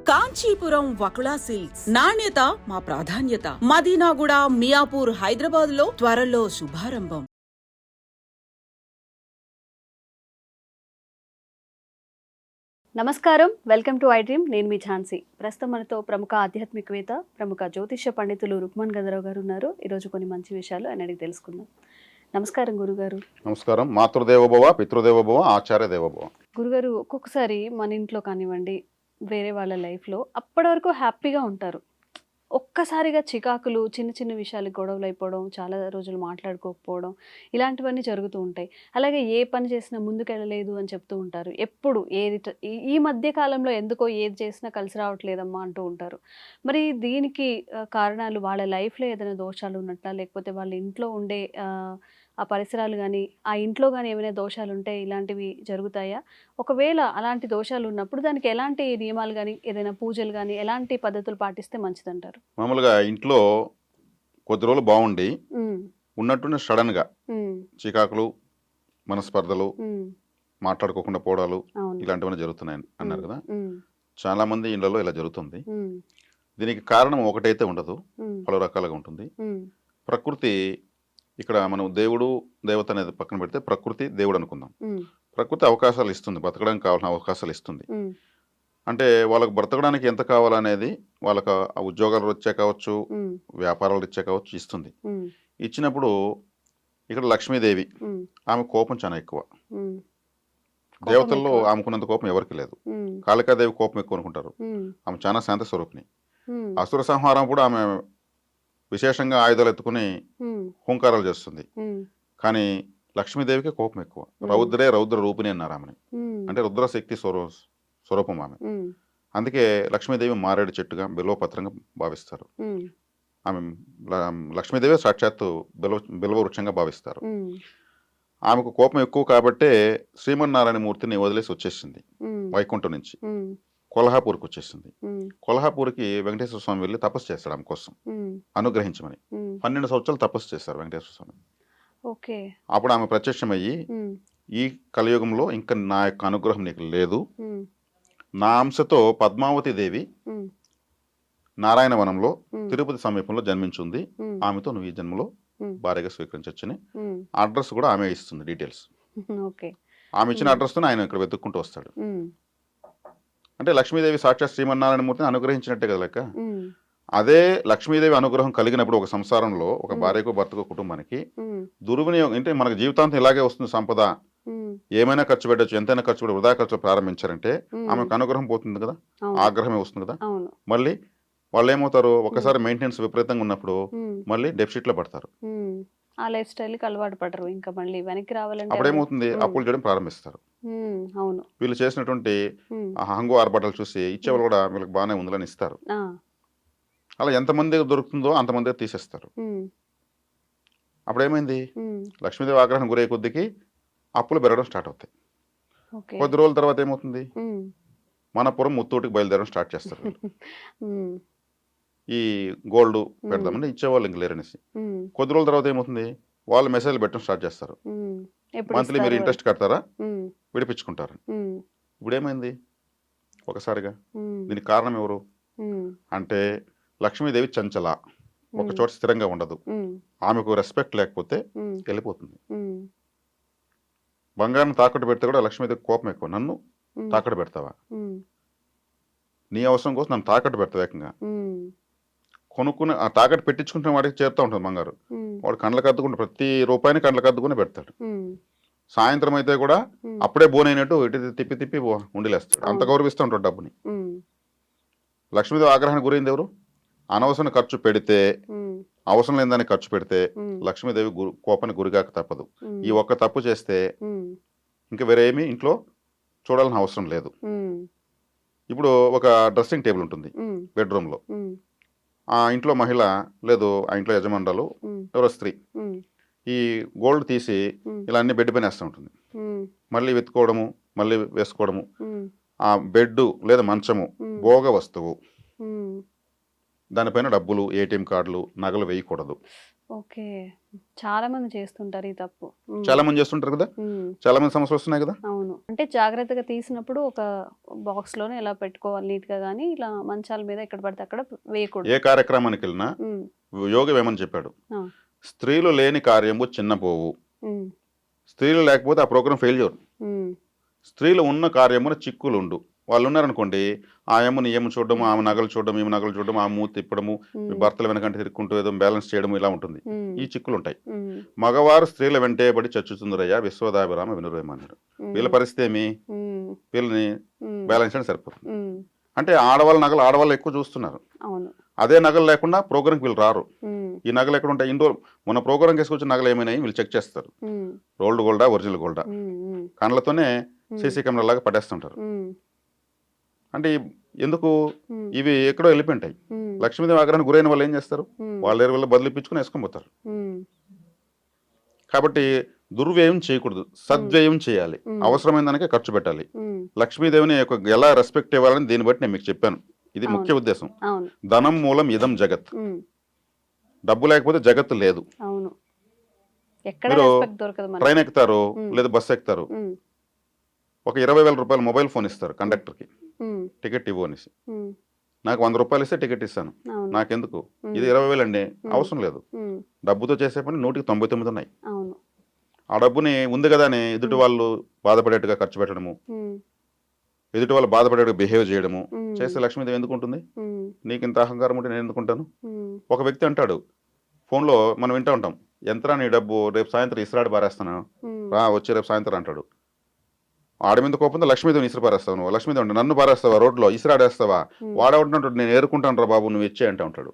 Kanchipuram Vakula silks నాణ్యత మా ప్రాధాన్యత. మదీనాగూడ, మియాపూర్, హైదరాబాద్ లో త్వరలో శుభారంభం. నమస్కారం, వెల్కమ్ టు ఐ డ్రీమ్. నేను మీ ఝాన్సీ. ప్రస్తుతం మనతో ప్రముఖ ఆధ్యాత్మికవేత్త, ప్రముఖ జ్యోతిష్య పండితులు రుక్మన్ గదరావు గారు ఉన్నారు. ఈరోజు కొన్ని మంచి విషయాలు ఆయన అడిగి తెలుసుకుందాం. నమస్కారం గురుగారు. నమస్కారం. మాతృదేవోభవ, పితృదేవోభవ, ఆచార్య దేవోభవ. గురుగారు, ఒక్కొక్కసారి మన ఇంట్లో కానివ్వండి, వేరే వాళ్ళ లైఫ్లో అప్పటి వరకు హ్యాపీగా ఉంటారు. ఒక్కసారిగా చికాకులు, చిన్న చిన్న విషయాలు గొడవలు అయిపోవడం, చాలా రోజులు మాట్లాడుకోకపోవడం, ఇలాంటివన్నీ జరుగుతూ ఉంటాయి. అలాగే ఏ పని చేసినా ముందుకెళ్ళలేదు అని చెప్తూ ఉంటారు. ఎప్పుడు ఈ మధ్య కాలంలో ఎందుకో ఏది చేసినా కలిసి రావట్లేదమ్మా అంటూ ఉంటారు. మరి దీనికి కారణాలు వాళ్ళ లైఫ్లో ఏదైనా దోషాలు ఉన్నట్లా, లేకపోతే వాళ్ళ ఇంట్లో ఉండే ఆ పరిసరాలు కానీ, ఆ ఇంట్లో కానీ ఏమైనా దోషాలు ఉంటే ఇలాంటివి జరుగుతాయా? ఒకవేళ అలాంటి దోషాలు ఉన్నప్పుడు దానికి ఎలాంటి నియమాలు కానీ, ఏదైనా పూజలు కానీ, ఎలాంటి పద్ధతులు పాటిస్తే మంచిదంటారు? మామూలుగా ఇంట్లో కొద్ది రోజులు బాగుండి ఉన్నట్టుండి సడన్గా చికాకులు, మనస్పర్ధలు, మాట్లాడుకోకుండా పోవడాలు ఇలాంటివన్నీ జరుగుతున్నాయి అన్నారు కదా. చాలా మంది ఇళ్లలో ఇలా జరుగుతుంది. దీనికి కారణం ఒకటైతే ఉండదు, పలు రకాలుగా ఉంటుంది. ప్రకృతి, ఇక్కడ మనం దేవుడు దేవత అనేది పక్కన పెడితే ప్రకృతి దేవుడు అనుకుందాం. ప్రకృతి అవకాశాలు ఇస్తుంది, బ్రతకడానికి కావాల్సిన అవకాశాలు ఇస్తుంది. అంటే వాళ్ళకు బ్రతకడానికి ఎంత కావాలనేది వాళ్ళకు ఉద్యోగాలు రీత్యా కావచ్చు, వ్యాపారాలు రీత్యా కావచ్చు ఇస్తుంది. ఇచ్చినప్పుడు ఇక్కడ లక్ష్మీదేవి, ఆమె కోపం చాలా ఎక్కువ. దేవతల్లో ఆమెకున్నంత కోపం ఎవరికి లేదు. కాళికాదేవి కోపం ఎక్కువ అనుకుంటారు. ఆమె చాలా శాంత స్వరూపిణి. అసుర సంహారం కూడా ఆమె విశేషంగా ఆయుధాలు ఎత్తుకుని హుంకారాలు చేస్తుంది. కానీ లక్ష్మీదేవికి కోపం ఎక్కువ. రౌద్రే రౌద్ర రూపిణి అన్నారు ఆమెని. అంటే రుద్రశక్తి స్వరూపం ఆమె. అందుకే లక్ష్మీదేవి మారేడు చెట్టుగా, బిల్వపత్రంగా భావిస్తారు. ఆమె లక్ష్మీదేవి సాక్షాత్తు బిల్వ వృక్షంగా భావిస్తారు. ఆమెకు కోపం ఎక్కువ కాబట్టే శ్రీమన్నారాయణ మూర్తిని వదిలేసి వచ్చేసింది వైకుంఠం నుంచి. కొల్హాపూర్కి వచ్చేసింది. కొల్హాపూర్కి వెంకటేశ్వర స్వామి వెళ్ళి తపస్సు చేస్తాడు ఆమె కోసం, అనుగ్రహించమని. 12 సంవత్సరాలు తపస్సు చేస్తారు వెంకటేశ్వర స్వామి. అప్పుడు ఆమె ప్రత్యక్షమయ్యి, ఈ కలియుగంలో ఇంకా నా యొక్క అనుగ్రహం నీకు లేదు, నా అంశతో పద్మావతి దేవి నారాయణవనంలో తిరుపతి సమీపంలో జన్మించింది, ఆమెతో నువ్వు ఈ జన్మలో భార్యగా స్వీకరించవచ్చని అడ్రస్ కూడా ఆమె ఇస్తుంది, డీటెయిల్స్. ఆమె ఇచ్చిన అడ్రస్తో ఆయన ఇక్కడ వెతుక్కుంటూ వస్తాడు. అంటే లక్ష్మీదేవి సాక్షాత్ శ్రీమన్నారాయణ మూర్తిని అనుగ్రహించినట్టే కదా లెక్క. అదే లక్ష్మీదేవి అనుగ్రహం కలిగినప్పుడు ఒక సంసారంలో, ఒక భార్యకు, భర్తకు, కుటుంబానికి దుర్వినియోగం అంటే మనకు జీవితాంతం ఇలాగే వస్తుంది. సంపద ఏమైనా ఖర్చు పెట్టచ్చు, ఎంతైనా ఖర్చు పెట్టి వృధా ఖర్చు ప్రారంభించారంటే ఆమెకు అనుగ్రహం పోతుంది కదా, ఆగ్రహమే వస్తుంది కదా. మళ్ళీ వాళ్ళు ఏమవుతారు, ఒకసారి మెయింటెనెన్స్ విపరీతంగా ఉన్నప్పుడు మళ్ళీ డెఫిసిట్ లో పడతారు. ఆ లైఫ్ స్టైల్కి అలవాటు పడరు. ఇంకా మళ్ళీ వెనక్కి రావాలంటే అప్పుడేమవుతుంది, అప్పులు చేయడం ప్రారంభిస్తారు. వీళ్ళు చేసినటువంటి హంగు ఆర్భాటాలు చూసి ఇచ్చేవాళ్ళు కూడా వీళ్ళకి బాగానే ఉందని ఇస్తారు. అలా ఎంతమంది దొరుకుతుందో అంతమంది తీసేస్తారు. అప్పుడేమైంది, లక్ష్మీదేవి ఆగ్రహం గురయ్యే కొద్దికి అప్పులు పెరగడం స్టార్ట్ అవుతాయి. కొద్ది రోజుల తర్వాత ఏమవుతుంది, మనపురం ముత్తూటికి బయలుదేరడం స్టార్ట్ చేస్తారు. ఈ గోల్డ్ పెడదామని ఇచ్చేవాళ్ళు ఇంక లేరనేసి. కొద్ది రోజుల తర్వాత ఏమవుతుంది, వాళ్ళు మెసేజ్లు పెట్టడం స్టార్ట్ చేస్తారు. మంత్లీ మీరు ఇంట్రెస్ట్ కడతారా, విడిపించుకుంటారు. ఇప్పుడు ఏమైంది ఒకసారిగా, దీనికి కారణం ఎవరు అంటే లక్ష్మీదేవి చంచల, ఒక చోట స్థిరంగా ఉండదు. ఆమెకు రెస్పెక్ట్ లేకపోతే వెళ్ళిపోతుంది. బంగారం తాకట్టు పెడితే కూడా లక్ష్మీదేవి కోపం ఎక్కువ. నన్ను తాకట్టు పెడతావా, నీ అవసరం కోసం నన్ను తాకట్టు పెడతావు ఏకంగా. కొనుక్కుని ఆ తాకట్టు పెట్టించుకుంటున్న వాడికి చేరుతూ ఉంటుంది బంగారు. వాడు కండ్లకు అద్దుకుంటే ప్రతి రూపాయిని కండ్లకు అద్దుకుని పెడతాడు. సాయంత్రం అయితే కూడా అప్పుడే బోనైనట్టు ఇటు తిప్పి తిప్పి ఉండిలేస్తాడు. అంత గౌరవిస్తూ ఉంటాడు డబ్బుని. లక్ష్మీదేవి ఆగ్రహానికి గురైంది ఎవరు, అనవసరం ఖర్చు పెడితే, అవసరం లేదని ఖర్చు పెడితే లక్ష్మీదేవి కోపానికి గురిగాక తప్పదు. ఈ ఒక్క తప్పు చేస్తే ఇంకా వేరేమీ ఇంట్లో చూడాల్సిన అవసరం లేదు. ఇప్పుడు ఒక డ్రెస్సింగ్ టేబుల్ ఉంటుంది బెడ్రూమ్లో. ఆ ఇంట్లో మహిళ లేదు, ఆ ఇంట్లో యజమానురాలు ఎవరో స్త్రీ ఈ గోల్డ్ తీసి ఇలా అన్ని బెడ్ పైన వేస్తూ ఉంటుంది. మళ్ళీ వెతుకోవడము, మళ్ళీ వేసుకోవడము. ఆ బెడ్ లేదా మంచము భోగ వస్తువు, దానిపైన డబ్బులు, ఏటీఎం కార్డులు, నగలు వేయకూడదు. ఓకే. చాలా మంది చేస్తుంటారు ఈ తప్పు. చాలా మంది చేస్తుంటారు కదా, చాలా మంది సమస్యలు వస్తున్నాయి కదా. అవును. అంటే జాగ్రత్తగా తీసినప్పుడు ఒక బాక్స్ లోనే ఎలా పెట్టుకోవాలి నీట్ గా, గానీ ఇలా మంచాల మీద ఎక్కడ పడితే అక్కడ వేయకూడదు. ఏ కార్యక్రమానికి వెళ్ళినా యోగి వేమని చెప్పాడు, ఆ. స్త్రీలు లేని కార్యము చిన్నపోవు, స్త్రీలు లేకపోతే ఆ ప్రోగ్రాం ఫెయిల్యూర్, స్త్రీలు ఉన్న కార్యమున చిక్కులు ఉండు. వాళ్ళు ఉన్నారనుకోండి, ఆ ఏమని ఏమి చూడడం, ఆమె నగలు చూడడం, ఈమె నగలు చూడడం, ఆ మూతి తిప్పడము, భర్తల వెనకంటే తిరుక్కుంటూ ఏదో బ్యాలెన్స్ చేయడం, ఇలా ఉంటుంది. ఈ చిక్కులు ఉంటాయి. మగవారు స్త్రీల వెంటేబడి చచ్చుతుందిరయ్యా విశ్వదాభిరామ వినురేమన్నారు. వీళ్ళ పరిస్థితి ఏమి, వీళ్ళని బ్యాలెన్స్ చేయడం సరిపోతుంది. అంటే ఆడవాళ్ళ నగలు ఆడవాళ్ళు ఎక్కువ చూస్తున్నారు. అదే నగలు లేకుండా ప్రోగ్రాంకి వీళ్ళు రారు. ఈ నగలు ఎక్కడ ఉంటాయి, ఇండోర్ మన ప్రోగ్రాం వేసుకొచ్చిన నగలు ఏమైనాయి వీళ్ళు చెక్ చేస్తారు, రోల్డ్ గోల్డా ఒరిజినల్ గోల్డా, కళ్ళతోనే సీసీ కెమెరా లాగా పట్టేస్తుంటారు. అంటే ఎందుకు, ఇవి ఎక్కడో వెళ్ళిపోయింటాయి. లక్ష్మీదేవి ఆగ్రహానికి గురైన వాళ్ళు ఏం చేస్తారు, వాళ్ళ వల్ల బదిలిపించుకుని వేసుకొని పోతారు. కాబట్టి దుర్వ్యయం చేయకూడదు, సద్వ్యయం చేయాలి, అవసరమైన దానికే ఖర్చు పెట్టాలి. లక్ష్మీదేవిని ఎలా రెస్పెక్ట్ ఇవ్వాలని దీన్ని బట్టి నేను మీకు చెప్పాను. ఇది ముఖ్య ఉద్దేశం. ధనం మూలం ఇదం జగత్. డబ్బు లేకపోతే జగత్తు లేదు. మీరు ట్రైన్ ఎక్కుతారు లేదా బస్సు ఎక్కుతారు, ఒక 20,000 రూపాయలు మొబైల్ ఫోన్ ఇస్తారు కండక్టర్కి, టికెట్ ఇవ్వు అనేసి. నాకు 100 రూపాయలు ఇస్తే టికెట్ ఇస్తాను, నాకెందుకు, ఇది 20,000 అండి, అవసరం లేదు. డబ్బుతో చేసే పని 199 ఉన్నాయి. ఆ డబ్బుని ఉంది కదా అని ఎదుటి వాళ్ళు బాధపడేట్టుగా ఖర్చు పెట్టడము, ఎదుటి వాళ్ళు బాధపడేట్టుగా బిహేవ్ చేయడము చేస్తే లక్ష్మీదేవి ఎందుకు ఉంటుంది? నీకు ఇంత అహంకారం ఉంటే నేను ఎందుకుంటాను? ఒక వ్యక్తి అంటాడు ఫోన్లో, మనం వింటూ ఉంటాం, ఎంతరా నీ డబ్బు, రేపు సాయంత్రం ఇసురాడు పారేస్తాను, రా వచ్చి రేపు సాయంత్రం అంటాడు. ఆడ మీద కోపంతో లక్ష్మీదేవిని ఇసురు పారేస్తావు నువ్వు, లక్ష్మీదేవి అంటే నన్ను పారేస్తావా, రోడ్లో ఇసురాడేస్తావా, వాడేమంటున్నాడు నేను ఏరుకుంటాను రా బాబు నువ్వు ఇచ్చే అంటే ఉంటాడు.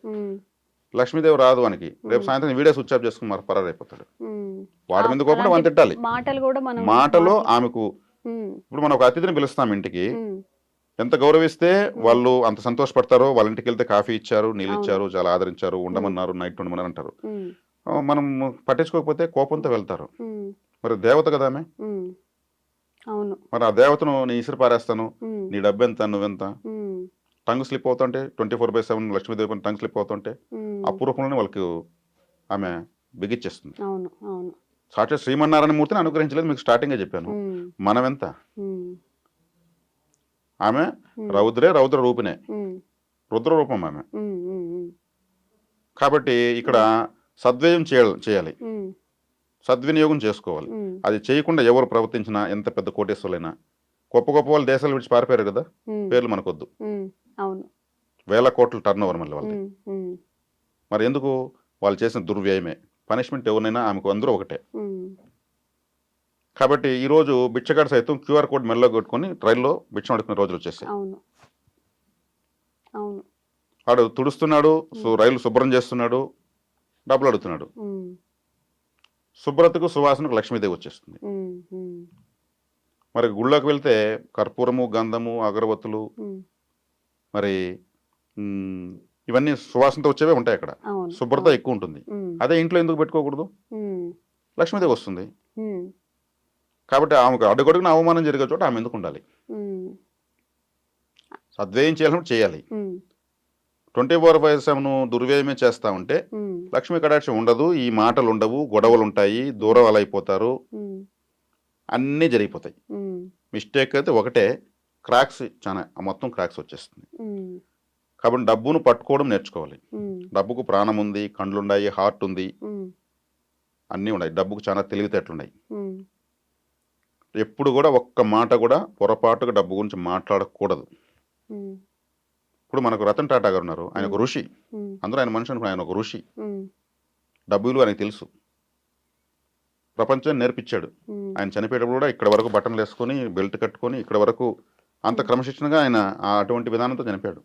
లక్ష్మీదేవి రాదు వానికి, రేపు సాయంత్రం వీడియో స్విచ్ ఆఫ్ చేసుకుని మరి పరారైపోతాడు. వాడి మీద కోపంతో మనం తిట్టాలి. మాటలో ఆమెకు, ఇప్పుడు మనం ఒక అతిథిని పిలుస్తాం ఇంటికి, ఎంత గౌరవిస్తే వాళ్ళు అంత సంతోషపడతారో, వాళ్ళ ఇంటికి వెళ్తే కాఫీ ఇచ్చారు, నీళ్ళు ఇచ్చారు, చాలా ఆదరించారు, ఉండమన్నారు, నైట్ ఉండమన్నారు అంటారు. మనం పట్టించుకోకపోతే కోపంతో వెళ్తారు. మరి దేవత కదా ఆమె, మరి ఆ దేవతను నీ ఇసురు పారేస్తాను, నీ డబ్బు ఎంత, నువ్వెంత, టంగ్ స్లిప్ అవుతుంటే 24/7 లక్ష్మీదేవి టంగ్ స్లిప్ అవుతుంటే అపూర్వకంలోనే వాళ్ళకి ఆమె బిగిచ్చేస్తుంది. సాక్షాత్ శ్రీమన్నారాయణ మూర్తిని అనుగ్రహించలేదు, మీకు స్టార్టింగే చెప్పాను. మనం ఎంత, ఆమె రౌద్రే రౌద్ర రూపినే, రుద్ర రూపం ఆమె. కాబట్టి ఇక్కడ సద్వ్యయం చేయాలి, సద్వినియోగం చేసుకోవాలి. అది చేయకుండా ఎవరు ప్రవర్తించినా, ఎంత పెద్ద కోటేశ్వరులైనా, గొప్ప గొప్ప వాళ్ళు దేశాలు విడిచి పారిపోయారు కదా, పేర్లు మనకొద్దు, 1000 కోట్ల టర్న్ ఓవర్ మళ్ళీ వాళ్ళది. మరి ఎందుకు, వాళ్ళు చేసిన దుర్వ్యయమే. పనిష్మెంట్ ఎవరినైనా ఆమెకు అందరూ ఒకటే. కాబట్టి ఈరోజు బిచ్చగాడు సైతం QR కోడ్ మెల్లో కొట్టుకొని ట్రైన్లో బిచ్చం అడుకునే రోజులు వచ్చేసాయి. వాడు తుడుస్తున్నాడు, రైలు శుభ్రం చేస్తున్నాడు, డబ్బులు అడుగుతున్నాడు. శుభ్రతకు సువాసనకు లక్ష్మీదేవి వచ్చేస్తుంది. మరి గుళ్ళోకి వెళ్తే కర్పూరము, గంధము, అగరబత్తులు, మరి ఇవన్నీ సువాసనతో వచ్చేవే ఉంటాయి. అక్కడ శుభ్రత ఎక్కువ ఉంటుంది. అదే ఇంట్లో ఎందుకు పెట్టుకోకూడదు? లక్ష్మీదేవి వస్తుంది. కాబట్టి ఆమెకు అడుగడుగున అవమానం జరిగే చోట ఆమె ఎందుకు ఉండాలి? సద్వ్యయం చేయాలంటే చేయాలి. 24/7 దుర్వ్యయమే చేస్తా ఉంటే లక్ష్మీ కటాక్షం ఉండదు, ఈ మాటలు ఉండవు, గొడవలు ఉంటాయి, దూరం అయిపోతారు, అన్నీ జరిగిపోతాయి. మిస్టేక్ అయితే ఒకటే, క్రాక్స్, చాలా మొత్తం క్రాక్స్ వచ్చేస్తుంది. కాబట్టి డబ్బును పట్టుకోవడం నేర్చుకోవాలి. డబ్బుకు ప్రాణం ఉంది, కండ్లు ఉన్నాయి, హార్ట్ ఉంది, అన్నీ ఉన్నాయి. డబ్బుకు చాలా తెలివితేటలున్నాయి. ఎప్పుడు కూడా ఒక్క మాట కూడా పొరపాటుగా డబ్బు గురించి మాట్లాడకూడదు. ఇప్పుడు మనకు రతన్ టాటా గారు ఉన్నారు, ఆయన ఒక ఋషి. అందరూ ఆయన మనిషి అనుకున్నారు, ఆయన ఒక ఋషి. డబ్బు విలువ ఆయనకు తెలుసు, ప్రపంచాన్ని నేర్పించాడు. ఆయన చనిపోయేటప్పుడు కూడా ఇక్కడ వరకు బట్టలు వేసుకొని బెల్ట్ కట్టుకొని ఇక్కడ వరకు అంత క్రమశిక్షణగా ఆయన అటువంటి విధానంతో చనిపోయాడు.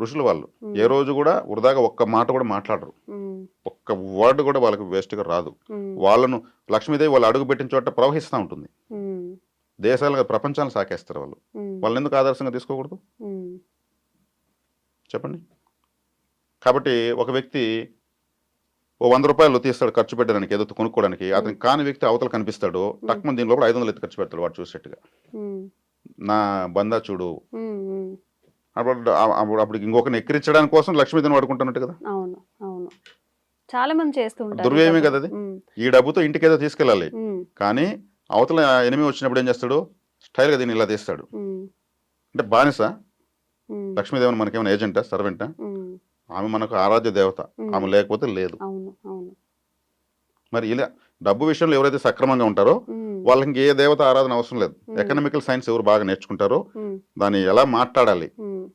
ఋషులు వాళ్ళు ఏ రోజు కూడా వృధాగా ఒక్క మాట కూడా మాట్లాడరు, ఒక్క వర్డ్ కూడా వాళ్ళకి వేస్ట్గా రాదు. వాళ్ళను లక్ష్మీదేవి వాళ్ళు అడుగు పెట్టిన చోట ప్రవహిస్తూ ఉంటుంది. దేశాలుగా ప్రపంచాలను సాకేస్తారు వాళ్ళు. వాళ్ళని ఎందుకు ఆదర్శంగా తీసుకోకూడదు చెప్పండి? కాబట్టి ఒక వ్యక్తి ఓ 100 రూపాయలు తీస్తాడు ఖర్చు పెట్టడానికి, ఏదో కొనుక్కోవడానికి. అతనికి కాని వ్యక్తి అవతల కనిపిస్తాడు, టక్మని దీని లోపల 500 ఎత్తి ఖర్చు పెడతాడు వాడు చూసేట్టుగా. నా బందా చూడు, అప్పుడు ఇంకొకరిని ఎక్కిరించడానికి కోసం లక్ష్మీదేవిని వాడుకుంటున్నట్టు కదా. చాలా మంది చేస్తూ ఉంటారు. దుర్వ్యయమే కదా అది. ఉమ్, ఈ డబ్బుతో ఇంటికి ఏదో తీసుకెళ్ళాలి, ఉమ్, కానీ అవతల ఎనిమి వచ్చినప్పుడు ఏం చేస్తాడు, స్టైల్గా దీన్ని ఇలా తీస్తాడు. ఉమ్, అంటే బానిస ఉమ్, లక్ష్మీదేవిని మనకేమైనా ఏజెంటా, సర్వెంటా? ఉమ్, ఆమె మనకు ఆరాధ్య దేవత, ఆమె లేకపోతే లేదు. అవును అవును. మరి ఇలా డబ్బు విషయంలో ఎవరైతే సక్రమంగా ఉంటారో ఉమ్, వాళ్ళకి ఏ దేవత ఆరాధన అవసరం లేదు. ఎకనామికల్ సైన్స్ ఎవరు బాగా నేర్చుకుంటారో, ఉమ్, దాన్ని ఎలా మాట్లాడాలి ఉమ్,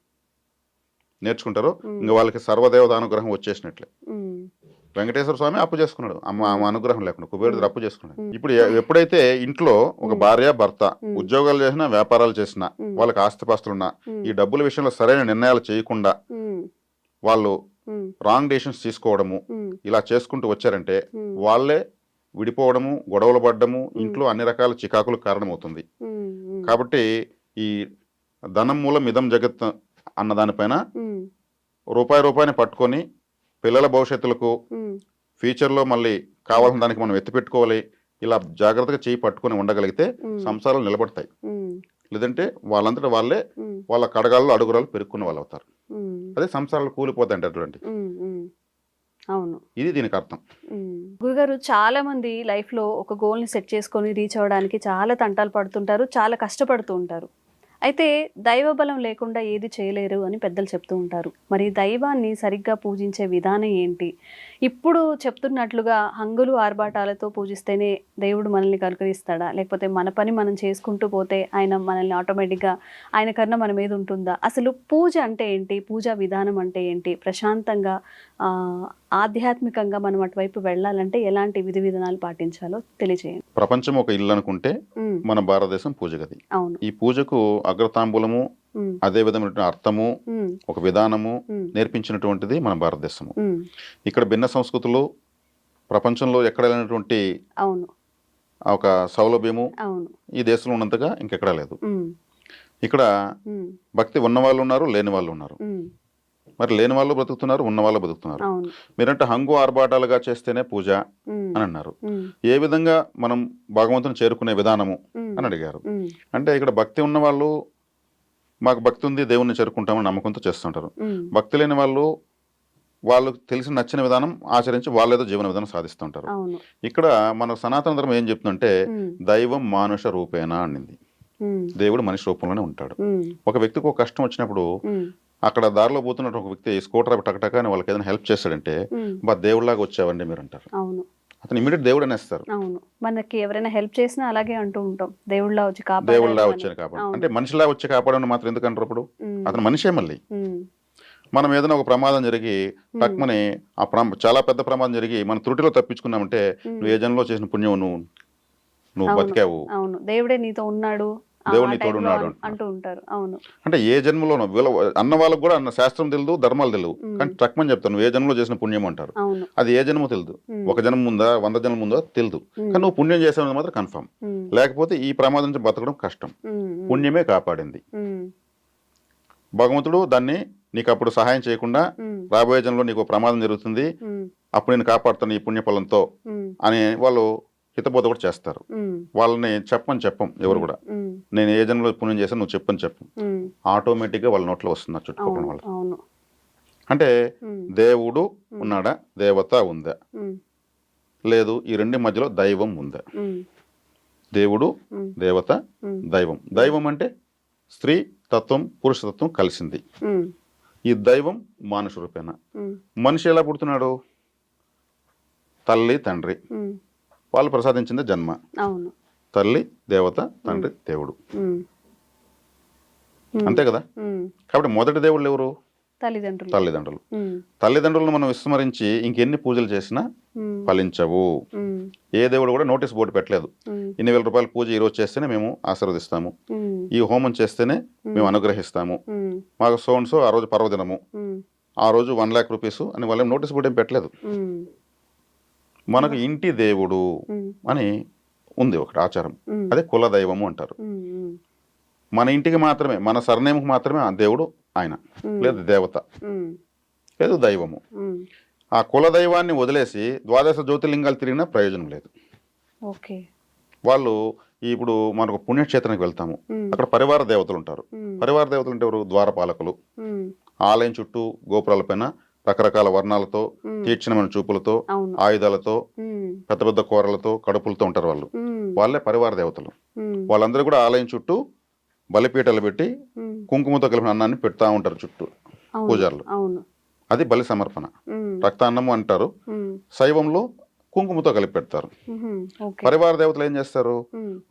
నేర్చుకుంటారో, ఇంకా వాళ్ళకి సర్వదేవత అనుగ్రహం వచ్చేసినట్లే. ఉమ్, వెంకటేశ్వర స్వామి అప్పు చేసుకున్నాడు, ఆమె అనుగ్రహం లేకుండా కుబేరుడు అప్పు చేసుకున్నాడు. ఇప్పుడు ఎప్పుడైతే ఇంట్లో ఒక భార్య భర్త ఉద్యోగాలు చేసినా వ్యాపారాలు చేసినా వాళ్ళకి ఆస్తిపాస్తులున్నా ఈ డబ్బుల విషయంలో సరైన నిర్ణయాలు చేయకుండా ఉమ్, వాళ్ళు ఉమ్, రాంగ్ డెసిషన్స్ తీసుకోవడము ఉమ్, ఇలా చేసుకుంటూ వచ్చారంటే వాళ్ళే విడిపోవడము, గొడవలు పడ్డము, ఇంట్లో అన్ని రకాల చికాకులకు కారణమవుతుంది. ఉమ్, ఉమ్, కాబట్టి ఈ ధనం మూలం ఇదం జగత్ అన్న దానిపైన ఉమ్, రూపాయిని పట్టుకొని పిల్లల భవిష్యత్తులకు ఉమ్, ఫ్యూచర్లో మళ్ళీ కావాల్సిన దానికి మనం ఎత్తిపెట్టుకోవాలి. ఇలా జాగ్రత్తగా చేయి పట్టుకొని ఉండగలిగితే సంసారాలు నిలబడతాయి. ఉమ్, లేదంటే వాళ్ళంతటా వాళ్ళే ఉమ్, వాళ్ళ కడగాల్లో అడుగురాలు పెరుక్కున్న వాళ్ళు అవుతారు. ఉమ్, అదే సంసారాలు కూలిపోతాయంటే అటువంటి. ఉమ్, ఉమ్, అవును. ఇది దీనికి అర్థం. గురుగారు, చాలా మంది లైఫ్లో ఒక గోల్ని సెట్ చేసుకొని రీచ్ అవ్వడానికి చాలా తంటాలు పడుతుంటారు, చాలా కష్టపడుతూ ఉంటారు. అయితే దైవ బలం లేకుండా ఏది చేయలేరు అని పెద్దలు చెప్తూ ఉంటారు. మరి దైవాన్ని సరిగ్గా పూజించే విధానం ఏంటి? ఇప్పుడు చెప్తున్నట్లుగా హంగులు ఆర్భాటాలతో పూజిస్తేనే దేవుడు మనల్ని కనుకరిస్తాడా, లేకపోతే మన పని మనం చేసుకుంటూ పోతే ఆయన మనల్ని ఆటోమేటిక్గా ఆయన కన్నా మన మీద ఉంటుందా? అసలు పూజ అంటే ఏంటి, పూజా విధానం అంటే ఏంటి, ప్రశాంతంగా ఆధ్యాత్మికంగా మనం అటువైపు వెళ్ళాలంటే ఎలాంటి విధి విధానాలు పాటించాలో తెలియజేయండి. ప్రపంచం ఒక ఇల్లు అనుకుంటే మన భారతదేశం పూజ గది. అవును. ఈ పూజకు అగ్రతాంబూలము, అదే విధమైన అర్థము, ఒక విధానము నేర్పించినటువంటిది మన భారతదేశము. ఇక్కడ భిన్న సంస్కృతులు ప్రపంచంలో ఎక్కడ లేనటువంటి అవును ఒక సౌలభ్యము అవును ఈ దేశంలో ఉన్నంతగా ఇంకెక్కడా లేదు. ఇక్కడ భక్తి ఉన్న వాళ్ళు ఉన్నారు, లేని వాళ్ళు ఉన్నారు. మరి లేని వాళ్ళు బ్రతుకుతున్నారు, ఉన్న వాళ్ళు బ్రతుకుతున్నారు. మీరంటే హంగు ఆర్భాటాలుగా చేస్తేనే పూజ అని అన్నారు. ఏ విధంగా మనం భగవంతుని చేరుకునే విధానము అని అడిగారు. అంటే ఇక్కడ భక్తి ఉన్న వాళ్ళు మాకు భక్తి ఉంది, దేవుణ్ణి చేరుకుంటామని నమ్మకంతో చేస్తుంటారు. భక్తి లేని వాళ్ళు వాళ్ళకు తెలిసి నచ్చిన విధానం ఆచరించి వాళ్ళేదో జీవన విధానం సాధిస్తుంటారు. ఇక్కడ మన సనాతన ధర్మం ఏం చెప్తుందంటే దైవం మానుష రూపేణ అనింది. దేవుడు మనిషి రూపంలోనే ఉంటాడు. ఒక వ్యక్తికి ఒక కష్టం వచ్చినప్పుడు అక్కడ దారిలో పోతున్నట్టు ఒక వ్యక్తి స్కూటర్ టకటక అని వాళ్ళకి ఏదైనా హెల్ప్ చేస్తాడంటే బా దేవుడిలాగా వచ్చావండి మీరు అంటారు. అతను ఇమీడియట్ దేవుడు అనేస్తారు. అవును, మనకి ఎవరైనా హెల్ప్ చేసినా అలాగే అంటూ ఉంటాం, దేవుళ్ళ వచ్చి దేవుళ్ళ వచ్చాను కాపాడు అంటే మనిషిలా వచ్చి కాపాడని మాత్రం ఎందుకు అంటారు? ఇప్పుడు అతను మనిషే. మళ్ళీ మనం ఏదైనా ఒక ప్రమాదం జరిగి టక్మని చాలా పెద్ద ప్రమాదం జరిగి మన త్రుటిలో తప్పించుకున్నామంటే నువ్వు ఏ జన్మలో చేసిన పుణ్యం నువ్వు బతికావు, దేవుడే నీతో ఉన్నాడు, దేవుడు నీతో ఉన్నాడు అంటూ ఉంటారు. అవును, అంటే ఏ జన్మలోనో అన్న వాళ్ళకు కూడా అన్న శాస్త్రం తెలియదు, ధర్మాలు తెలియదు, కానీ టక్మని చెప్తాను నువ్వు ఏ జన్మలో చేసిన పుణ్యం అంటారు. అది ఏ జన్మో తెలియదు, ఒక జన్మ ముందా 100 జన్మ ముందా తెలియదు, కానీ నువ్వు పుణ్యం చేసావు మాత్రం కన్ఫర్మ్. లేకపోతే ఈ ప్రమాదం నుంచి బతకడం కష్టం. పుణ్యమే కాపాడింది. భగవంతుడు దాన్ని నీకు అప్పుడు సహాయం చేయకుండా రాబోయే జన్మలో నీకు ప్రమాదం జరుగుతుంది, అప్పుడు నేను కాపాడుతాను ఈ పుణ్యఫలంతో అని వాళ్ళు హితబోధ కూడా చేస్తారు. వాళ్ళని చెప్పం ఎవరు కూడా, నేను ఏ జన్మలో పుణ్యం చేశాను నువ్వు చెప్పని ఆటోమేటిక్గా వాళ్ళ నోట్లో వస్తున్నారు చుట్టుపక్కల వాళ్ళు. అంటే దేవుడు ఉన్నాడా, దేవత ఉందా, లేదు ఈ రెండు మధ్యలో దైవం ఉందా? దేవుడు, దేవత, దైవం. దైవం అంటే స్త్రీ తత్వం, పురుషతత్వం కలిసింది. ఈ దైవం మానుష రూపేణ. మనిషి ఎలా పుడుతున్నాడు? తల్లి తండ్రి వాళ్ళు ప్రసాదించింది జన్మ. తల్లి దేవత, తండ్రి దేవుడు, అంతే కదా. కాబట్టి మొదటి దేవుళ్ళు ఎవరు? తల్లిదండ్రులు. తల్లిదండ్రులను మనం విస్మరించి ఇంకెన్ని పూజలు చేసినా ఫలించవు. ఏ దేవుడు కూడా నోటీస్ బోర్డు పెట్టలేదు, ఇన్ని వేల రూపాయల పూజ ఈ రోజు చేస్తేనే మేము ఆశీర్వదిస్తాము, ఈ హోమం చేస్తేనే మేము అనుగ్రహిస్తాము, మాకు సోన్సో ఆ రోజు పర్వదినము, ఆ రోజు 1 lakh రూపీస్ అని వాళ్ళేం నోటీస్ బోర్డు ఏం పెట్టలేదు. మనకు ఇంటి దేవుడు అని ఉంది ఒకటి ఆచారం, అదే కుల దైవము అంటారు. మన ఇంటికి మాత్రమే, మన సర్నేమ్కి మాత్రమే ఆ దేవుడు ఆయన, లేదు దేవత, లేదు దైవము. ఆ కుల దైవాన్ని వదిలేసి ద్వాదశ జ్యోతిర్లింగాలు తిరిగినా ప్రయోజనం లేదు. వాళ్ళు ఇప్పుడు మనకు పుణ్యక్షేత్రానికి వెళ్తాము, అక్కడ పరివార దేవతలు ఉంటారు. పరివార దేవతలు అంటే ఎవరు? ద్వారపాలకులు. ఆలయం చుట్టూ గోపురాల పైన రకరకాల వర్ణాలతో, తీక్షణమైన చూపులతో, అవును. ఆయుధాలతో, పెద్ద పెద్ద కూరలతో, కడుపులతో ఉంటారు వాళ్ళు. వాళ్ళే పరివార దేవతలు. వాళ్ళందరూ కూడా ఆలయం చుట్టూ బలిపీటలు పెట్టి కుంకుమతో కలిపిన అన్నాన్ని పెడతా ఉంటారు చుట్టూ పూజారులు. అవును. అది బలి సమర్పణ. రక్తాన్నము అంటారు. శైవంలో కుంకుమతో కలిపి పెడతారు. పరివార దేవతలు ఏం చేస్తారు,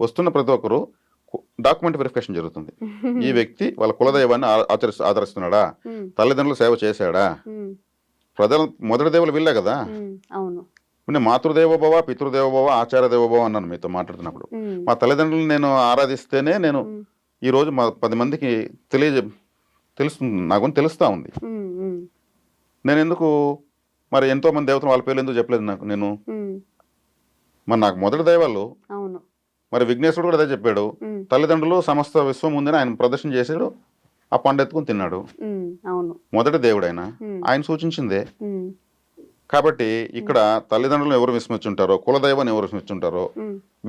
వస్తున్న ప్రతి ఒక్కరు డాక్యుమెంట్ వెరిఫికేషన్ జరుగుతుంది. ఈ వ్యక్తి వాళ్ళ కులదైవాన్ని ఆదరిస్తున్నాడా, తల్లిదండ్రులు సేవ చేశాడా, ప్రజల మొదటి దేవులు వీళ్ళే కదా. నేను మాతృదేవోభవ, పితృదేవోభవ, ఆచార్యదేవోభవ అన్నాను మీతో మాట్లాడుతున్నప్పుడు. మా తల్లిదండ్రులు నేను ఆరాధిస్తేనే నేను ఈ రోజు మా 10 మందికి తెలుస్తుంది, నాకు తెలుస్తా ఉంది. నేను ఎందుకు మరి ఎంతో మంది దేవతలు వాళ్ళ పేర్లు ఎందుకు చెప్పలేదు నాకు? నేను మరి నాకు మొదటి దైవాలు. మరి విఘ్నేశ్వరుడు కూడా అదే చెప్పాడు, తల్లిదండ్రులు సమస్త విశ్వం ఉందని ఆయన ప్రదర్శన చేసాడు, ఆ పండు ఎత్తుకుని తిన్నాడు. మొదటి దేవుడు ఆయన సూచించిందే. కాబట్టి ఇక్కడ తల్లిదండ్రులను ఎవరు విస్మరించుంటారో, కులదైవాన్ని ఎవరు విస్మరించుంటారో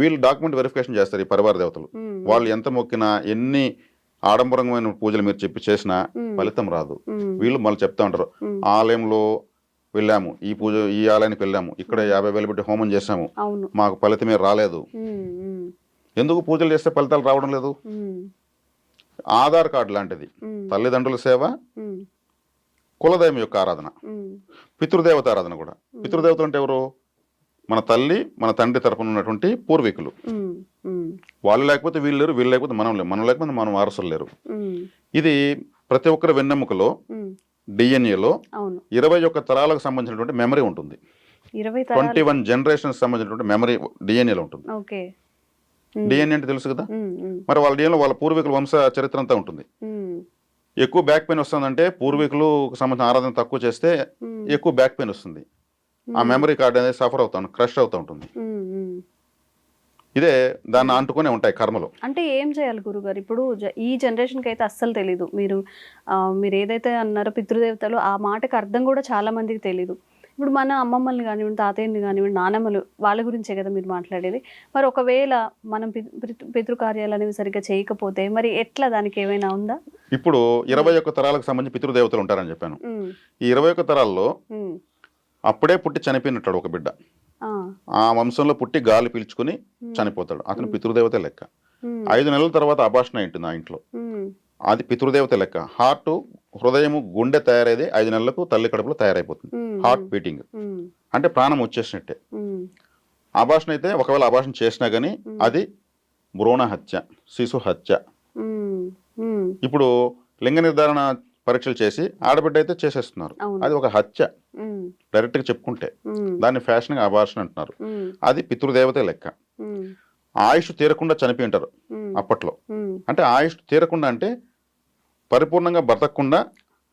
వీళ్ళు డాక్యుమెంట్ వెరిఫికేషన్ చేస్తారు. ఈ పరివార దేవతలు వాళ్ళు ఎంత మొక్కినా, ఎన్ని ఆడంబరమైన పూజలు మీరు చెప్పి చేసినా ఫలితం రాదు. వీళ్ళు మళ్ళీ చెప్తా ఉంటారు, ఆలయంలో వెళ్ళాము, ఈ పూజ ఈ ఆలయానికి వెళ్ళాము, ఇక్కడ 50,000 పెట్టి హోమం చేశాము, మాకు ఫలితమే రాలేదు. ఎందుకు పూజలు చేస్తే ఫలితాలు రావడం లేదు? ఆధార్ కార్డు లాంటిది తల్లిదండ్రుల సేవ, కులదైవం యొక్క ఆరాధన, పితృదేవత ఆరాధన కూడా. పితృదేవతలు అంటే ఎవరు? మన తల్లి మన తండ్రి తరపున ఉన్నటువంటి పూర్వీకులు. వాళ్ళు లేకపోతే వీళ్ళు లేరు, వీళ్ళు లేకపోతే మనం లేరు, మనం లేకపోతే మనం వారసులు లేరు. ఇది ప్రతి ఒక్కరి వెన్నెముకలో, డిఎన్ఏలో 21 తరాలకు సంబంధించినటువంటి మెమరీ ఉంటుంది. 21 జనరేషన్స్ సంబంధించినటువంటి మెమరీ డిఎన్ఏలో ఉంటుంది. డిఎన్ఏ అంటే తెలుసు కదా. మరి వాళ్ళ డిఎన్ఏలో వాళ్ళ పూర్వీకుల వంశ చరిత్ర అంతా ఉంటుంది. ఎక్కువ బ్యాక్ పెయిన్ వస్తుందంటే పూర్వీకులు సంబంధించిన ఆరాధన తక్కువ చేస్తే ఎక్కువ బ్యాక్ పెయిన్ వస్తుంది. ఆ మెమరీ కార్డ్ అనేది సఫర్ అవుతా, క్రష్ అవుతూ ఉంటుంది. ఇదే దాన్ని అంటుకునే ఉంటాయి కర్మలు. అంటే ఏం చేయాలి గురుగారు? ఇప్పుడు ఈ జనరేషన్కి అయితే అస్సలు తెలీదు. మీరు ఏదైతే అన్నారో పితృదేవతలు, ఆ మాటకు అర్థం కూడా చాలా మందికి తెలీదు. ఇప్పుడు మన అమ్మమ్మల్ని కానివ్వండి, తాతయ్యని కానివ్వండి, నానమ్మలు, వాళ్ళ గురించే కదా మీరు మాట్లాడేది. మరి ఒకవేళ మనం పితృకార్యాలు అనేవి సరిగ్గా చేయకపోతే మరి ఎట్లా, దానికి ఏమైనా ఉందా? ఇప్పుడు 21 తరాలకు సంబంధించి పితృదేవతలు ఉంటారని చెప్పాను. ఈ 21 తరాల్లో అప్పుడే పుట్టి చనిపోయినట్టు ఒక బిడ్డ, ఆ వంశంలో పుట్టి గాలి పీల్చుకుని చనిపోతాడు, అతను పితృదేవత లెక్క. 5 నెలల తర్వాత అభాషణ ఉంటుంది ఆ ఇంట్లో, అది పితృదేవత లెక్క. హార్ట్, హృదయము, గుండె తయారైతే 5 నెలలకు తల్లి కడుపులో తయారైపోతుంది. హార్ట్ బీటింగ్ అంటే ప్రాణం వచ్చేసినట్టే. అభాషణ అయితే ఒకవేళ అభాషణ చేసినా గానీ అది భ్రూణ హత్య, శిశు హత్య. ఇప్పుడు లింగ నిర్ధారణ పరీక్షలు చేసి ఆడబిడ్డ అయితే చేసేస్తున్నారు, అది ఒక హత్య డైరెక్ట్ గా చెప్పుకుంటే. దాన్ని ఫ్యాషన్ గా అభాషణ అంటున్నారు. అది పితృదేవత లెక్క. ఆయుష్ తీరకుండా చనిపోయి ఉంటారు అప్పట్లో. అంటే ఆయుష్ తీరకుండా అంటే పరిపూర్ణంగా బ్రతకకుండా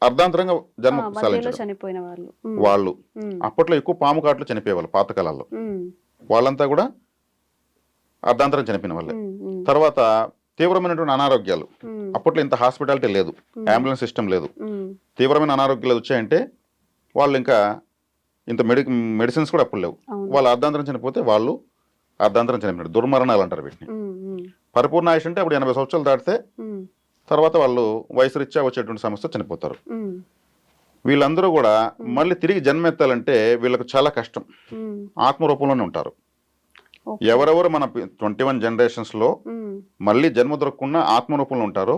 అర్ధాంతరంగా జన్మ చనిపోయిన వాళ్ళు. అప్పట్లో ఎక్కువ పాము కాట్లు చనిపోయేవాళ్ళు పాతకాలాల్లో. వాళ్ళంతా కూడా అర్ధాంతరం చనిపోయిన వాళ్ళే. తర్వాత తీవ్రమైనటువంటి అనారోగ్యాలు, అప్పట్లో ఇంత హాస్పిటాలిటీ లేదు, అంబులెన్స్ సిస్టమ్ లేదు. తీవ్రమైన అనారోగ్యాలు వచ్చాయంటే వాళ్ళు ఇంకా ఇంత మెడిసిన్స్ కూడా అప్పుడు లేవు. వాళ్ళు అర్ధాంతరం చనిపోతే వాళ్ళు అర్ధాంతరం చనిపోయినారు, దుర్మరణాలు అంటారు వీటిని. పరిపూర్ణ ఆయుష్ అంటే అప్పుడు 80 సంవత్సరాలు దాటితే తర్వాత వాళ్ళు వయసు రీత్యా వచ్చేటువంటి సమస్య చనిపోతారు. వీళ్ళందరూ కూడా మళ్ళీ తిరిగి జన్మెత్తాలంటే వీళ్ళకు చాలా కష్టం. ఆత్మరూపంలోనే ఉంటారు. ఎవరెవరు మన 21 జనరేషన్స్ లో మళ్ళీ జన్మ దొరకకుండా ఆత్మరూపంలో ఉంటారో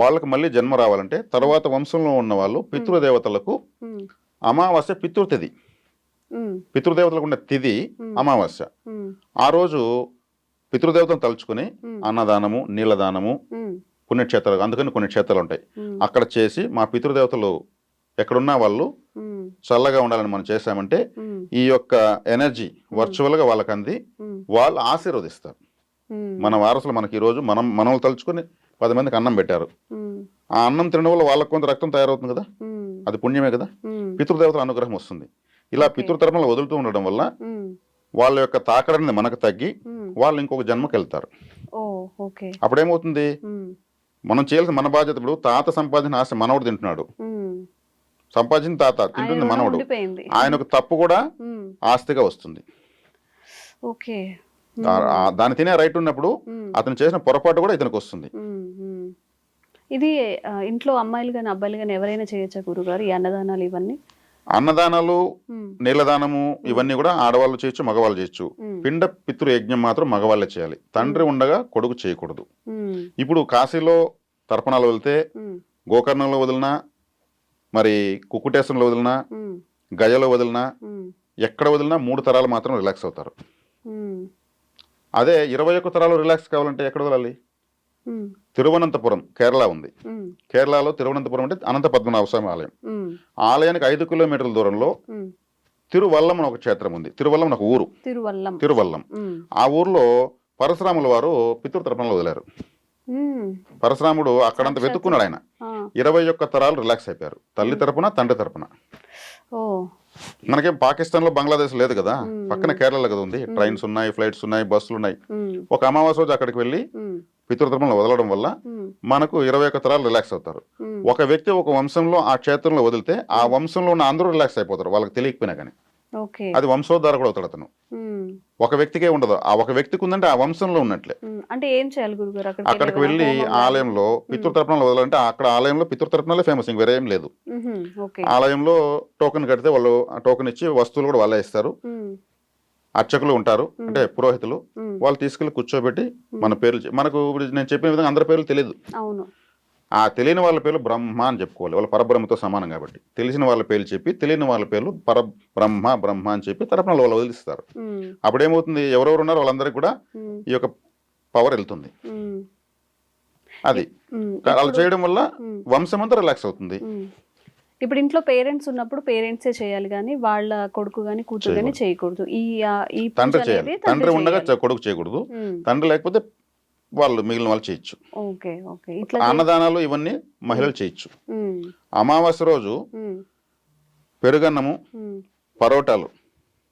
వాళ్ళకి మళ్ళీ జన్మ రావాలంటే తర్వాత వంశంలో ఉన్న వాళ్ళు పితృదేవతలకు అమావాస్య పితృతిథి. పితృదేవతలకు ఉన్న తిథి అమావాస్య. ఆ రోజు పితృదేవతను తలుచుకుని అన్నదానము, నీళ్ళదానము, పుణ్యక్షేత్రాలు, అందుకని కొన్ని క్షేత్రాలు ఉంటాయి, అక్కడ చేసి మా పితృదేవతలు ఎక్కడున్నా వాళ్ళు చల్లగా ఉండాలని మనం చేశామంటే ఈ యొక్క ఎనర్జీ వర్చువల్ గా వాళ్ళకి అంది వాళ్ళు ఆశీర్వదిస్తారు. మన వారసులు మనకి ఈ రోజు మనల్ని తలుచుకుని 10 మందికి అన్నం పెట్టారు. ఆ అన్నం తినడం వల్ల వాళ్ళకు కొంత రక్తం తయారవుతుంది కదా, అది పుణ్యమే కదా, పితృదేవతల అనుగ్రహం వస్తుంది. ఇలా పితృతర్మలు వదులుతూ ఉండడం వల్ల వాళ్ళ యొక్క తాకడని మనకు తగ్గి వాళ్ళు ఇంకొక జన్మకి వెళ్తారు. అప్పుడేమవుతుంది, మనం చేయాల్సిన మన బాధ్యత. ఇప్పుడు తాత సంపాదించిన ఆస్తి మనవడు తింటున్నాడు, సంపాదించిన తాత తింటుంది మనవడు, ఆయనకు తప్పు కూడా ఆస్తిగా వస్తుంది. దాన్ని తినే రైట్ ఉన్నప్పుడు అతను చేసిన పొరపాటు కూడా ఇతనికి వస్తుంది. ఇది ఇంట్లో అమ్మాయిలు కానీ అబ్బాయిలు కానీ ఎవరైనా చేయొచ్చా గురుగారు ఈ అన్నదానాలు ఇవన్నీ? అన్నదానాలు, ఉమ్, నీళ్ళదానము ఇవన్నీ కూడా ఆడవాళ్ళు చేయొచ్చు, మగవాళ్ళు చేయొచ్చు. ఉమ్, పిండ పితృ యజ్ఞం మాత్రం మగవాళ్ళే చేయాలి. తండ్రి ఉండగా కొడుకు చేయకూడదు. ఉమ్, ఇప్పుడు కాశీలో తర్పణాలు వెళ్తే ఉమ్, గోకర్ణంలో వదిలినా, మరి కుక్కుటేశ్వరంలో వదిలినా, ఉమ్, గజలో వదిలినా, ఉమ్, ఎక్కడ వదిలినా 3 తరాలు మాత్రం రిలాక్స్ అవుతారు. ఉమ్, అదే 21 తరాలు రిలాక్స్ కావాలంటే ఎక్కడ వదలాలి? ఉమ్, తిరువనంతపురం కేరళ ఉంది. ఉమ్, కేరళలో తిరువనంతపురం అంటే అనంత పద్మనాభ స్వామి ఆలయం. ఉమ్, ఆలయానికి 5 కిలోమీటర్ల దూరంలో ఉమ్. తిరువల్లం అని ఒక క్షేత్రం ఉంది. తిరువల్లం అని ఒక ఊరు. తిరువల్లం. తిరువల్లం. ఉమ్, ఆ ఊర్లో పరశురాముల వారు పితృతర్పణలు వదిలారు. ఉమ్, పరశురాముడు అక్కడంత సాక్షాత్తు. వెతుక్కున్నాడు ఆయన. ఆ, 21 తరాలు రిలాక్స్ అయిపోయారు. తల్లి తరపున, తండ్రి తరపున. ఓ, మనకేం పాకిస్తాన్లో, బంగ్లాదేశ్ లేదు కదా, మ్మ్. పక్కన కేరళలో కదా ఉంది. ట్రైన్స్ ఉన్నాయి, ఫ్లైట్స్ ఉన్నాయి, బస్సులు ఉన్నాయి. ఉమ్, ఒక అమావాస్య రోజు అక్కడికి వెళ్ళి ఉమ్, పితృతర్పణలు వదలడం వల్ల ఉమ్, మనకు 21 తరాలు రిలాక్స్ అవుతారు. ఉమ్, ఒక వ్యక్తి ఒక వంశంలో ఆ క్షేత్రంలో వదిలితే ఆ వంశంలో ఉన్న అందరూ రిలాక్స్ అయిపోతారు, వాళ్ళకి తెలియకపోయినా కానీ. ఓకే. అది వంశోద్ధారకుడు అవుతాడు అతను. ఉమ్, ఒక వ్యక్తికే ఉండదు. ఆ ఒక వ్యక్తికి ఉందంటే ఆ వంశంలో ఉన్నట్లే. ఉమ్, అంటే ఏం చేయాలి గురుగారు అక్కడికి వెళ్ళి ఆలయంలో పితృతర్పణలు వదలాలంటే అక్కడ ఆలయంలో పితృతర్పణలే ఫేమస్, ఇంక వేరే ఏం లేదు. ఓకే. ఆలయంలో టోకెన్ కడితే వాళ్ళు ఆ టోకెన్ ఇచ్చి వస్తువులు కూడా వాళ్ళే ఇస్తారు. ఉమ్, అర్చకులు ఉంటారు, అంటే పురోహితులు. ఉమ్, వాళ్ళు తీసుకెళ్లి కూర్చోబెట్టి మన పేర్లు మనకు ఇప్పుడు నేను చెప్పిన విధంగా అందరి పేర్లు తెలియదు. అవును. ఆ తెలియని వాళ్ళ పేర్లు బ్రహ్మ అని చెప్పుకోవాలి, వాళ్ళ పరబ్రహ్మతో సమానం కాబట్టి. తెలిసిన వాళ్ళ పేర్లు చెప్పి తెలియని వాళ్ళ పేర్లు బ్రహ్మ అని చెప్పి తర్పణలు వాళ్ళు వదిలిస్తారు. ఉమ్, అప్పుడేమవుతుంది, ఎవరెవరు ఉన్నారో వాళ్ళందరికీ కూడా ఉమ్, ఈ యొక్క పవర్ వెళ్తుంది. ఉమ్, అది ఉమ్, అలా ఇప్పుడు- చేయడం వల్ల ఉమ్, వంశం అంతా రిలాక్స్ అవుతుంది. ఉమ్. ఇప్పుడు ఇంట్లో పేరెంట్స్ ఉన్నప్పుడు పేరెంట్సే చేయాలి కానీ వాళ్ళ కొడుకు కానీ కూతురు కానీ చేయకూడదు. ఈ పూజ తండ్రి అనేది చేయాలి. తండ్రి ఉండగా చేయాలి. కొడుకు చేయకూడదు. ఉమ్, తండ్రి లేకపోతే వాళ్ళు మిగిలిన వాళ్ళు చేయొచ్చు. ఓకే. ఓకే. ఇట్లా అన్నదానాలు ఇవన్నీ మహిళలు చేయొచ్చు. ఉమ్, అమావాస్య రోజు ఉమ్, పెరుగన్నము, ఉమ్, పరోటాలు.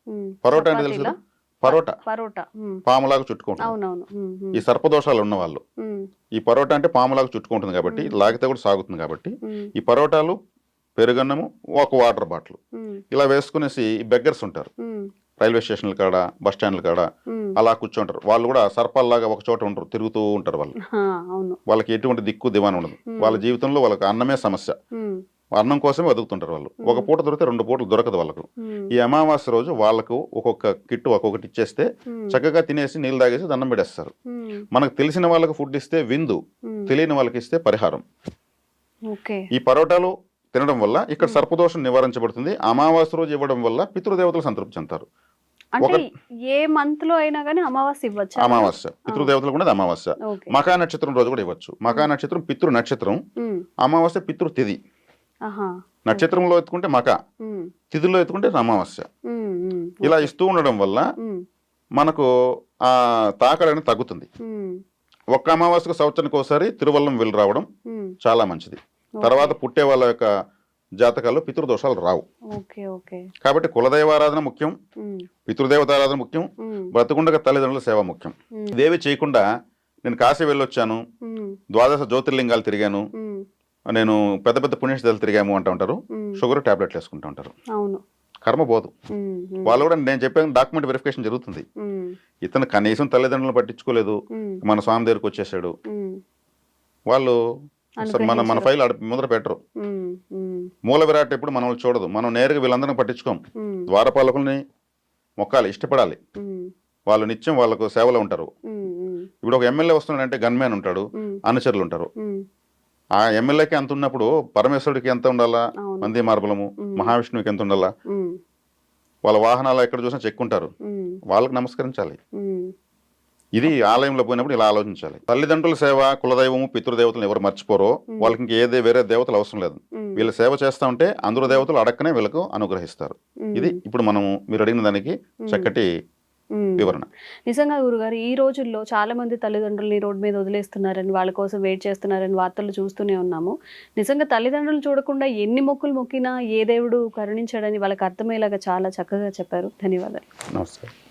ఉమ్. పరోటా అంటే తెలుసు చపాతీలా? కదా? పరోటా పరోటా. ఉమ్, పాములాగా చుట్టుకుంటుంది. అవునవును. ఉమ్, ఉమ్, ఈ సర్పదోషాలు ఉన్న వాళ్ళు ఉమ్, ఈ పరోటా అంటే పాములాగా చుట్టుకుంటుంది కాబట్టి, లాగితే కూడా సాగుతుంది కాబట్టి, ఉమ్, ఈ పరోటాలు, పెరుగన్నము, ఒక వాటర్ బాటిల్ ఉమ్, ఇలా వేసుకునేసి బెగ్గర్స్ ఉంటారు ఉమ్, రైల్వే స్టేషన్ల కాడ, బస్ స్టాండ్ల కాడ ఉమ్. అలా కూర్చుంటారు. వాళ్ళు కూడా సర్పాల్లాగా ఒక చోట ఉంటారు, తిరుగుతూ ఉంటారు వాళ్ళు. హా, అవును. వాళ్ళకి ఎటువంటి దిక్కు దివాన్ ఉండదు. వాళ్ళ జీవితంలో వాళ్ళకి అన్నమే సమస్య. ఉమ్, అన్నం కోసమే బతుకుతుంటారు వాళ్ళు. ఒక పూట దొరికితే 2 పూటలు దొరకదు వాళ్ళకు. ఉమ్, ఈ అమావాస్య రోజు వాళ్ళకు ఒక్కొక్క కిట్టు ఒక్కొక్కటి ఇచ్చేస్తే ఉమ్, చక్కగా తినేసి నీళ్ళు తాగేసి దండం పెట్టేస్తారు. ఉమ్, మనకు తెలిసిన వాళ్ళకి ఫుడ్ ఇస్తే విందు, ఉమ్. తెలియని వాళ్ళకి ఇస్తే పరిహారం. ఓకే. ఈ పరోటాలు తినడం వల్ల ఇక్కడ సర్పదోషం నివారించబడుతుంది. అమావాస్య రోజు ఇవ్వడం వల్ల పితృదేవతలు సంతృప్తి చెందుతారు. అంటే ఏ మంత్ లో అయినా కానీ అమావాస్య ఇవ్వచ్చు. అమావాస్య పితృదేవతలు కూడా అమావాస్య. ఓకే. మకా నక్షత్రం రోజు కూడా ఇవ్వచ్చు. మకా నక్షత్రం పితృ నక్షత్రం, ఉమ్, అమావాస్య పితృ తిథి. ఆహా. నక్షత్రంలో ఎత్తుకుంటే మక, ఉమ్, తిథిలో ఎత్తుకుంటే అమావాస్య. ఉమ్, ఉమ్, ఇలా ఇస్తూ ఉండడం వల్ల ఉమ్, మనకు ఆ తాకడ అనేది తగ్గుతుంది. ఉమ్, ఒక్క అమావాస్యకు సంవత్సరానికి ఒకసారి తిరువల్లం వెళ్ళి రావడం ఉమ్. చాలా మంచిది. తర్వాత పుట్టే వాళ్ళ యొక్క జాతకాల్లో పితృదోషాలు రావు. ఓకే. ఓకే. కాబట్టి కులదైవారాధన ముఖ్యం, ఉమ్, పితృదేవతారాధన ముఖ్యం, ఉమ్, బ్రతుకుండగా తల్లిదండ్రుల సేవ ముఖ్యం. ఉమ్, ఇదేవి చేయకుండా నేను కాశీ వెళ్ళొచ్చాను, ఉమ్, 12 జ్యోతిర్లింగాలు తిరిగాను, ఉమ్, నేను పెద్ద పెద్ద పుణ్యస్థలాలు తిరిగాము అంటూ ఉంటారు. ఉమ్. షుగర్ టాబ్లెట్లు వేసుకుంటూ ఉంటారు. అవును. కర్మ పోదు. ఉమ్, ఉమ్, వాళ్ళు కూడా నేను చెప్పాను డాక్యుమెంట్ వెరిఫికేషన్ జరుగుతుంది. ఉమ్, ఇతను కనీసం తల్లిదండ్రులను పట్టించుకోలేదు, ఉమ్, మన స్వామి దగ్గరికి వచ్చేసాడు. ఉమ్, వాళ్ళు అసలు మన అనుగ్రహించరు. ఫైల్ ముందర పెట్టరు. ఉమ్, ఉమ్, మూల విరాట్ ఎప్పుడు మనల్ని చూడదు. మనం నేరుగా వీళ్ళందరినీ పట్టించుకోం. ఉమ్, ద్వారపాలకుల్ని మొక్కాలి, ఇష్టపడాలి. ఉమ్, వాళ్ళు నిత్యం వాళ్ళకు సేవలో ఉంటారు. ఉమ్, ఉమ్, ఇప్పుడు ఒక ఎమ్మెల్యే వస్తున్నాడంటే గన్మ్యాన్ ఉంటాడు, ఉమ్, అనుచరులు ఉంటారు. ఉమ్. ఆ ఎమ్మెల్యేకి ఎంత ఉన్నప్పుడు పరమేశ్వరుడికి ఎంత ఉండాలా? అవును. మంది మార్బలము, మహావిష్ణువుకి ఎంత ఉండాలా? ఉమ్, వాళ్ళ వాహనాలు ఎక్కడ చూసినా చెక్కుంటారు. ఉమ్, వాళ్ళకి నమస్కరించాలి. ఉమ్. ఇది ఆలయంలో పోయినప్పుడు ఇలా ఆలోచించాలి. తల్లిదండ్రుల సేవ, కులదైవము, పితృదేవతలు ఎవరు మర్చిపోరో వాళ్ళకి ఇంక వేరే దేవతలు అవసరం లేదు. ఉమ్. వీళ్ళ సేవ చేస్తా ఉంటే అందరూ దేవతలు అడక్కనే వీళ్ళకు అనుగ్రహిస్తారు. ఇది ఇప్పుడు మనము మీరు అడిగిన దానికి చక్కటి ఉమ్. వివరణ. నిజంగా గురుగారు, ఈ రోజుల్లో చాలా మంది తల్లిదండ్రులని రోడ్డు మీద వదిలేస్తున్నారని, వాళ్ళ కోసం వెయిట్ చేస్తున్నారని వార్తలు చూస్తూనే ఉన్నాము. నిజంగా తల్లిదండ్రులు చూడకుండా ఎన్ని మొక్కులు మొక్కినా ఏ దేవుడు కరుణించాడని వాళ్ళకి అర్థమయ్యేలాగా చాలా చక్కగా చెప్పారు. ధన్యవాదాలు. నమస్తే.